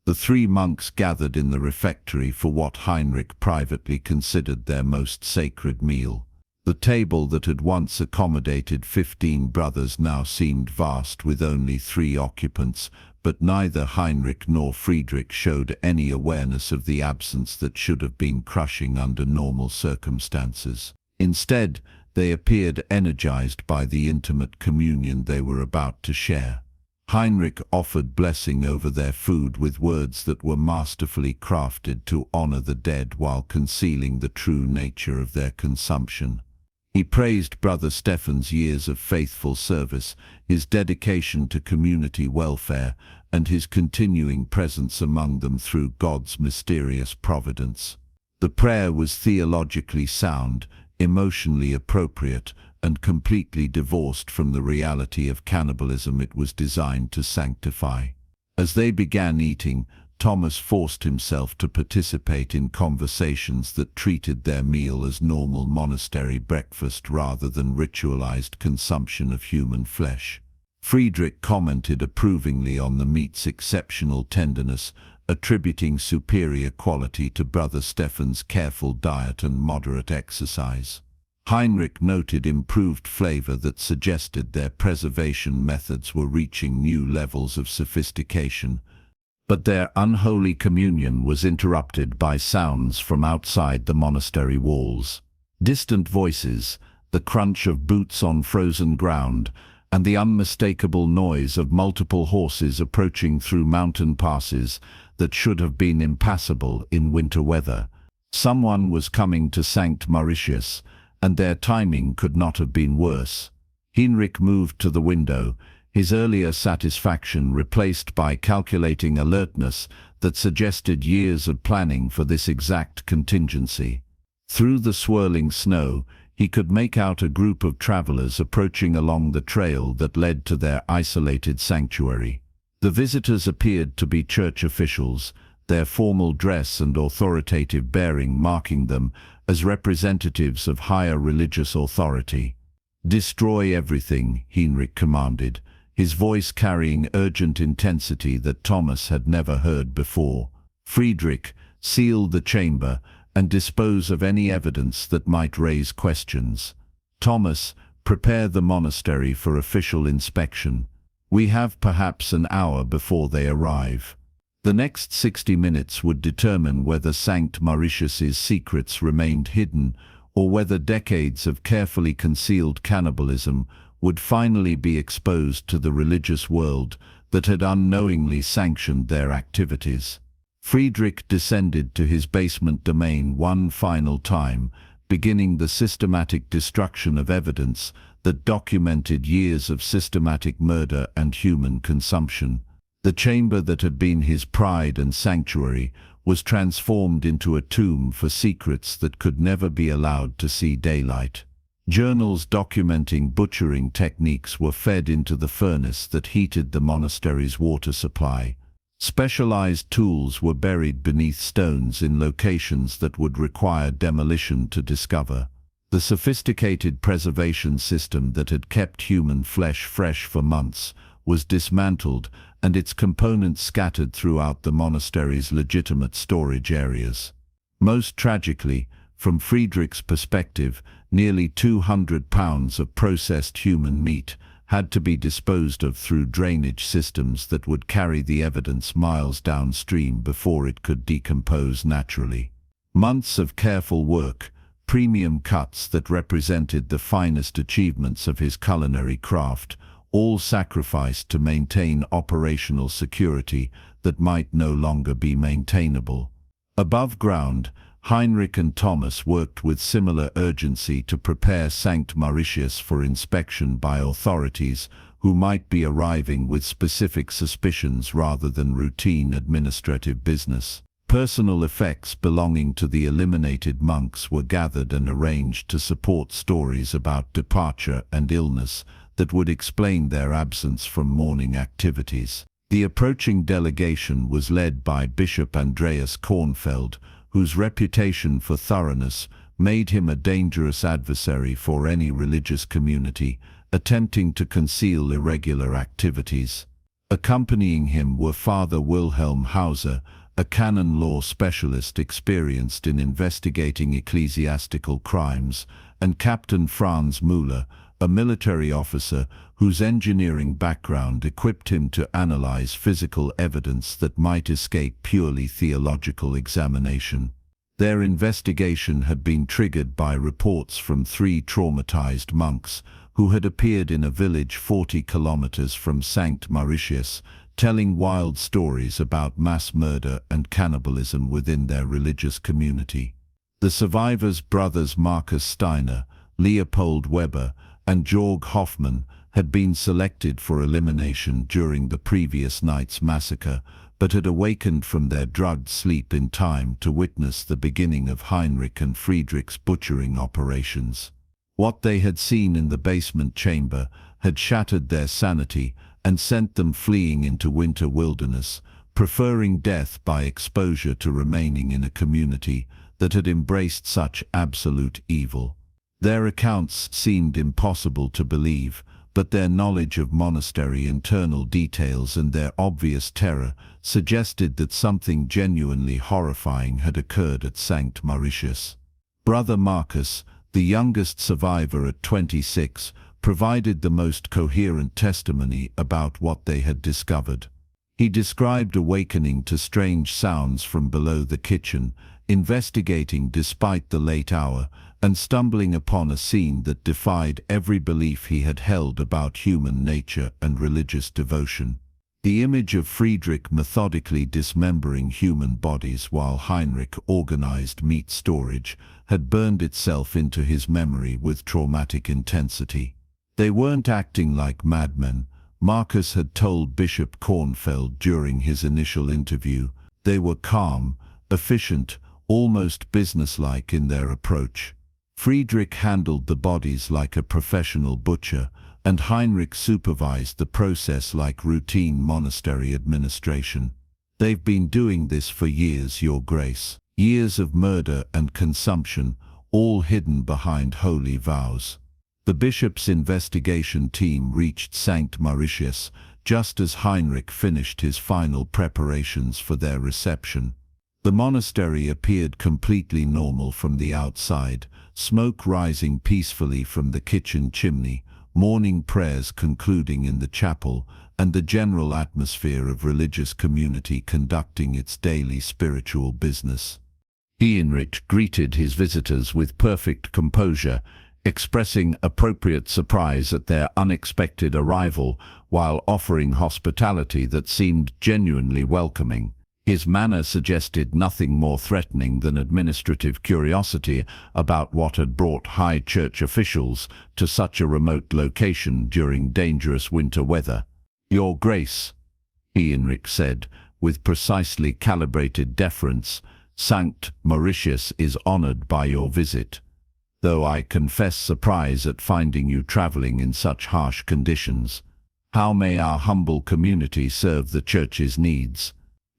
The 3 monks gathered in the refectory for what Heinrich privately considered their most sacred meal. The table that had once accommodated 15 brothers now seemed vast with only 3 occupants, but neither Heinrich nor Friedrich showed any awareness of the absence that should have been crushing under normal circumstances. Instead, they appeared energized by the intimate communion they were about to share. Heinrich offered blessing over their food with words that were masterfully crafted to honor the dead while concealing the true nature of their consumption. He praised Brother Stefan's years of faithful service, his dedication to community welfare, and his continuing presence among them through God's mysterious providence. The prayer was theologically sound, emotionally appropriate, and completely divorced from the reality of cannibalism it was designed to sanctify. As they began eating, Thomas forced himself to participate in conversations that treated their meal as normal monastery breakfast rather than ritualized consumption of human flesh. Friedrich commented approvingly on the meat's exceptional tenderness, attributing superior quality to Brother Stefan's careful diet and moderate exercise. Heinrich noted improved flavor that suggested their preservation methods were reaching new levels of sophistication, but their unholy communion was interrupted by sounds from outside the monastery walls. Distant voices, the crunch of boots on frozen ground, and the unmistakable noise of multiple horses approaching through mountain passes that should have been impassable in winter weather. Someone was coming to St. Mauritius, and their timing could not have been worse. Heinrich moved to the window, his earlier satisfaction replaced by calculating alertness that suggested years of planning for this exact contingency. Through the swirling snow, he could make out a group of travelers approaching along the trail that led to their isolated sanctuary. The visitors appeared to be church officials, their formal dress and authoritative bearing marking them as representatives of higher religious authority. "Destroy everything," Heinrich commanded, his voice carrying urgent intensity that Thomas had never heard before. "Friedrich, seal the chamber and dispose of any evidence that might raise questions. Thomas, prepare the monastery for official inspection. We have perhaps an hour before they arrive." The next 60 minutes would determine whether Sankt Mauritius's secrets remained hidden or whether decades of carefully concealed cannibalism would finally be exposed to the religious world that had unknowingly sanctioned their activities. Friedrich descended to his basement domain one final time, beginning the systematic destruction of evidence that documented years of systematic murder and human consumption. The chamber that had been his pride and sanctuary was transformed into a tomb for secrets that could never be allowed to see daylight. Journals documenting butchering techniques were fed into the furnace that heated the monastery's water supply. Specialized tools were buried beneath stones in locations that would require demolition to discover. The sophisticated preservation system that had kept human flesh fresh for months was dismantled and its components scattered throughout the monastery's legitimate storage areas. Most tragically, from Friedrich's perspective, nearly 200 pounds of processed human meat had to be disposed of through drainage systems that would carry the evidence miles downstream before it could decompose naturally. Months of careful work, premium cuts that represented the finest achievements of his culinary craft, all sacrificed to maintain operational security that might no longer be maintainable. Above ground, Heinrich and Thomas worked with similar urgency to prepare Sankt Mauritius for inspection by authorities who might be arriving with specific suspicions rather than routine administrative business. Personal effects belonging to the eliminated monks were gathered and arranged to support stories about departure and illness that would explain their absence from morning activities. The approaching delegation was led by Bishop Andreas Kornfeld, whose reputation for thoroughness made him a dangerous adversary for any religious community attempting to conceal irregular activities. Accompanying him were Father Wilhelm Hauser, a canon law specialist experienced in investigating ecclesiastical crimes, and Captain Franz Müller, a military officer whose engineering background equipped him to analyze physical evidence that might escape purely theological examination. Their investigation had been triggered by reports from 3 traumatized monks who had appeared in a village 40 kilometers from Sankt Mauritius, telling wild stories about mass murder and cannibalism within their religious community. The survivors' brothers Marcus Steiner, Leopold Weber, and Georg Hoffmann had been selected for elimination during the previous night's massacre, but had awakened from their drugged sleep in time to witness the beginning of Heinrich and Friedrich's butchering operations. What they had seen in the basement chamber had shattered their sanity and sent them fleeing into winter wilderness, preferring death by exposure to remaining in a community that had embraced such absolute evil. Their accounts seemed impossible to believe, but their knowledge of monastery internal details and their obvious terror suggested that something genuinely horrifying had occurred at Sankt Mauritius. Brother Marcus, the youngest survivor at 26, provided the most coherent testimony about what they had discovered. He described awakening to strange sounds from below the kitchen, investigating despite the late hour, and stumbling upon a scene that defied every belief he had held about human nature and religious devotion. The image of Friedrich methodically dismembering human bodies while Heinrich organized meat storage had burned itself into his memory with traumatic intensity. They weren't acting like madmen, Marcus had told Bishop Kornfeld during his initial interview. They were calm, efficient, almost businesslike in their approach. Friedrich handled the bodies like a professional butcher, and Heinrich supervised the process like routine monastery administration. "They've been doing this for years, Your Grace. Years of murder and consumption, all hidden behind holy vows." The bishop's investigation team reached St. Mauritius just as Heinrich finished his final preparations for their reception. The monastery appeared completely normal from the outside, smoke rising peacefully from the kitchen chimney, morning prayers concluding in the chapel, and the general atmosphere of religious community conducting its daily spiritual business. Heinrich greeted his visitors with perfect composure, expressing appropriate surprise at their unexpected arrival while offering hospitality that seemed genuinely welcoming. His manner suggested nothing more threatening than administrative curiosity about what had brought high church officials to such a remote location during dangerous winter weather. "Your Grace," Heinrich said, with precisely calibrated deference, "St. Mauritius is honored by your visit, though I confess surprise at finding you traveling in such harsh conditions. How may our humble community serve the Church's needs?"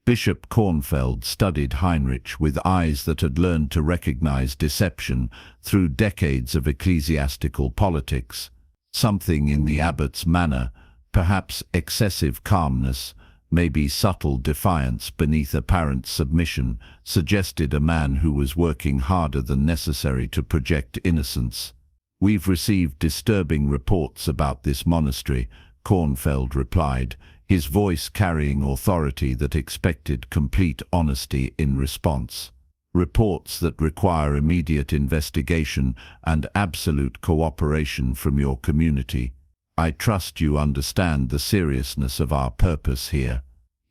Bishop Kornfeld studied Heinrich with eyes that had learned to recognize deception through decades of ecclesiastical politics. Something in the abbot's manner, perhaps excessive calmness, maybe subtle defiance beneath apparent submission, suggested a man who was working harder than necessary to project innocence. "We've received disturbing reports about this monastery," Kornfeld replied, his voice carrying authority that expected complete honesty in response. "Reports that require immediate investigation and absolute cooperation from your community. I trust you understand the seriousness of our purpose here."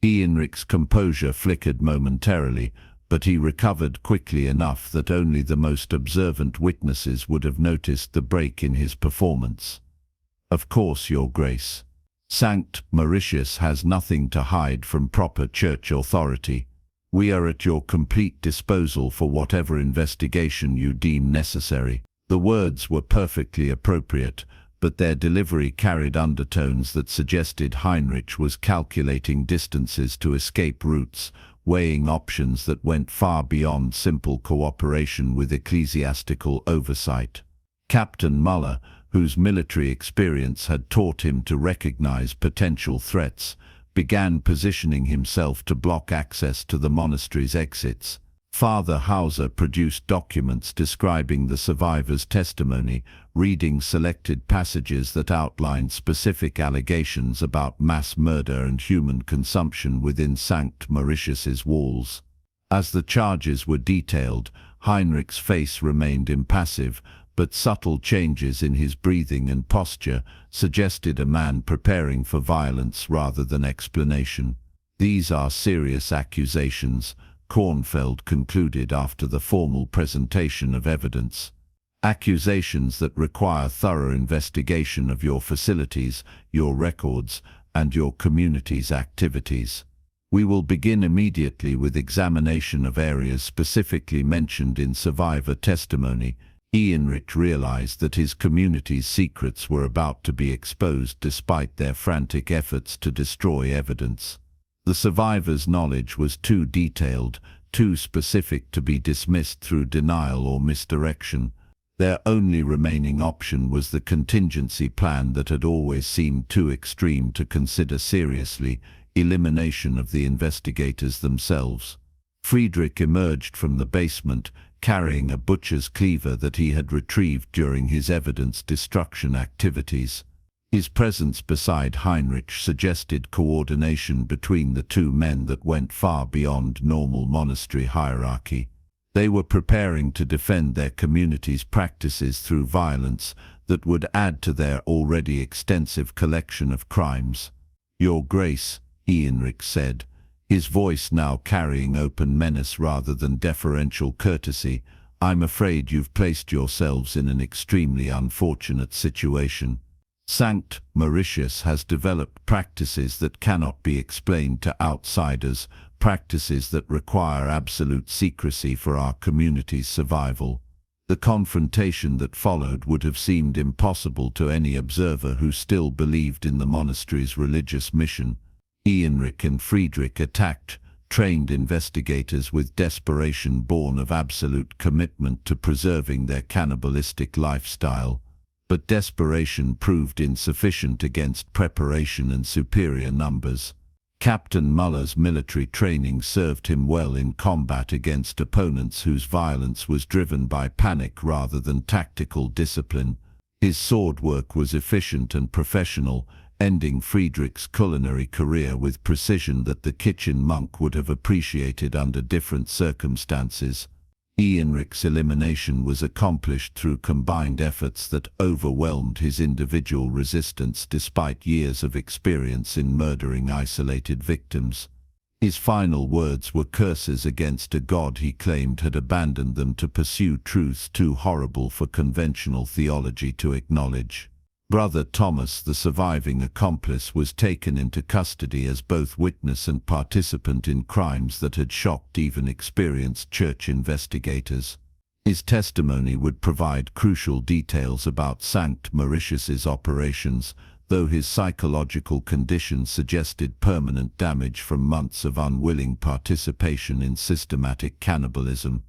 Heinrich's composure flickered momentarily, but he recovered quickly enough that only the most observant witnesses would have noticed the break in his performance. "Of course, Your Grace. St. Mauritius has nothing to hide from proper church authority. We are at your complete disposal for whatever investigation you deem necessary." The words were perfectly appropriate, but their delivery carried undertones that suggested Heinrich was calculating distances to escape routes, weighing options that went far beyond simple cooperation with ecclesiastical oversight. Captain Muller, whose military experience had taught him to recognize potential threats, began positioning himself to block access to the monastery's exits. Father Hauser produced documents describing the survivors' testimony, reading selected passages that outlined specific allegations about mass murder and human consumption within St. Mauritius's walls. As the charges were detailed, Heinrich's face remained impassive, but subtle changes in his breathing and posture suggested a man preparing for violence rather than explanation. "These are serious accusations," Kornfeld concluded after the formal presentation of evidence. "Accusations that require thorough investigation of your facilities, your records, and your community's activities. We will begin immediately with examination of areas specifically mentioned in survivor testimony." Heinrich realized that his community's secrets were about to be exposed despite their frantic efforts to destroy evidence. The survivors' knowledge was too detailed, too specific to be dismissed through denial or misdirection. Their only remaining option was the contingency plan that had always seemed too extreme to consider seriously: elimination of the investigators themselves. Friedrich emerged from the basement, carrying a butcher's cleaver that he had retrieved during his evidence destruction activities. His presence beside Heinrich suggested coordination between the two men that went far beyond normal monastery hierarchy. They were preparing to defend their community's practices through violence that would add to their already extensive collection of crimes. "Your Grace," Heinrich said, his voice now carrying open menace rather than deferential courtesy, "I'm afraid you've placed yourselves in an extremely unfortunate situation. St. Mauritius has developed practices that cannot be explained to outsiders, practices that require absolute secrecy for our community's survival." The confrontation that followed would have seemed impossible to any observer who still believed in the monastery's religious mission. Heinrich and Friedrich attacked trained investigators with desperation born of absolute commitment to preserving their cannibalistic lifestyle. but desperation proved insufficient against preparation and superior numbers. Captain Muller's military training served him well in combat against opponents whose violence was driven by panic rather than tactical discipline. His sword work was efficient and professional, ending Friedrich's culinary career with precision that the kitchen monk would have appreciated under different circumstances. Heinrich's elimination was accomplished through combined efforts that overwhelmed his individual resistance despite years of experience in murdering isolated victims. His final words were curses against a god he claimed had abandoned them to pursue truths too horrible for conventional theology to acknowledge. Brother Thomas, the surviving accomplice, was taken into custody as both witness and participant in crimes that had shocked even experienced church investigators. His testimony would provide crucial details about Sankt Mauritius's operations, though his psychological condition suggested permanent damage from months of unwilling participation in systematic cannibalism.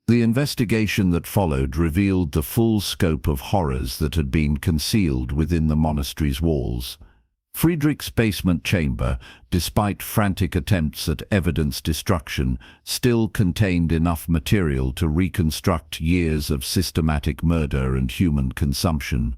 The investigation that followed revealed the full scope of horrors that had been concealed within the monastery's walls. Friedrich's basement chamber, despite frantic attempts at evidence destruction, still contained enough material to reconstruct years of systematic murder and human consumption.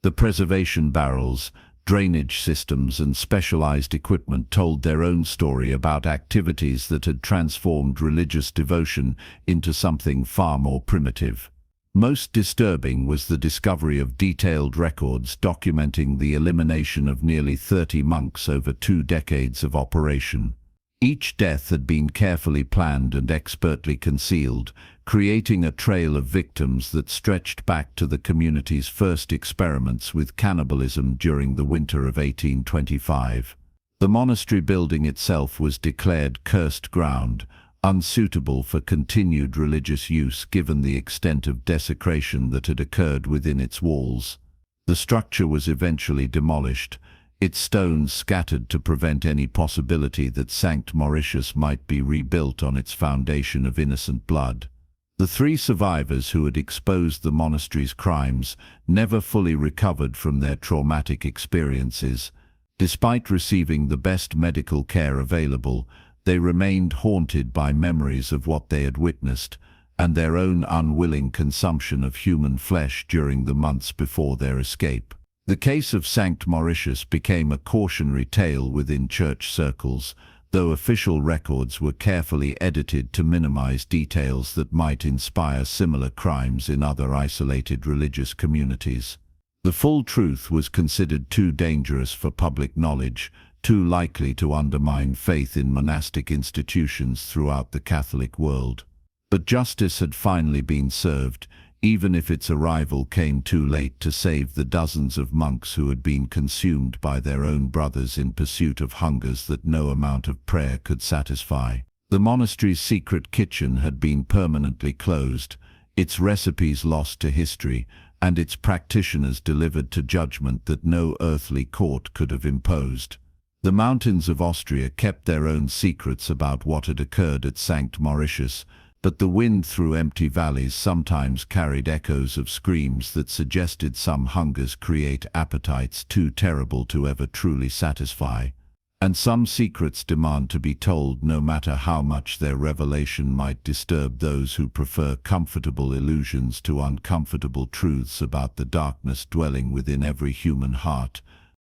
The preservation barrels, drainage systems and specialized equipment told their own story about activities that had transformed religious devotion into something far more primitive. Most disturbing was the discovery of detailed records documenting the elimination of nearly 30 monks over 2 decades of operation. Each death had been carefully planned and expertly concealed, creating a trail of victims that stretched back to the community's first experiments with cannibalism during the winter of 1825. The monastery building itself was declared cursed ground, unsuitable for continued religious use given the extent of desecration that had occurred within its walls. The structure was eventually demolished, its stones scattered to prevent any possibility that Sankt Mauritius might be rebuilt on its foundation of innocent blood. The 3 survivors who had exposed the monastery's crimes never fully recovered from their traumatic experiences. Despite receiving the best medical care available, they remained haunted by memories of what they had witnessed and their own unwilling consumption of human flesh during the months before their escape. The case of Sankt Mauritius became a cautionary tale within church circles, though official records were carefully edited to minimize details that might inspire similar crimes in other isolated religious communities. The full truth was considered too dangerous for public knowledge, too likely to undermine faith in monastic institutions throughout the Catholic world. But justice had finally been served, even if its arrival came too late to save the dozens of monks who had been consumed by their own brothers in pursuit of hungers that no amount of prayer could satisfy. The monastery's secret kitchen had been permanently closed, its recipes lost to history, and its practitioners delivered to judgment that no earthly court could have imposed. The mountains of Austria kept their own secrets about what had occurred at Sankt Mauritius, but the wind through empty valleys sometimes carried echoes of screams that suggested some hungers create appetites too terrible to ever truly satisfy, and some secrets demand to be told no matter how much their revelation might disturb those who prefer comfortable illusions to uncomfortable truths about the darkness dwelling within every human heart.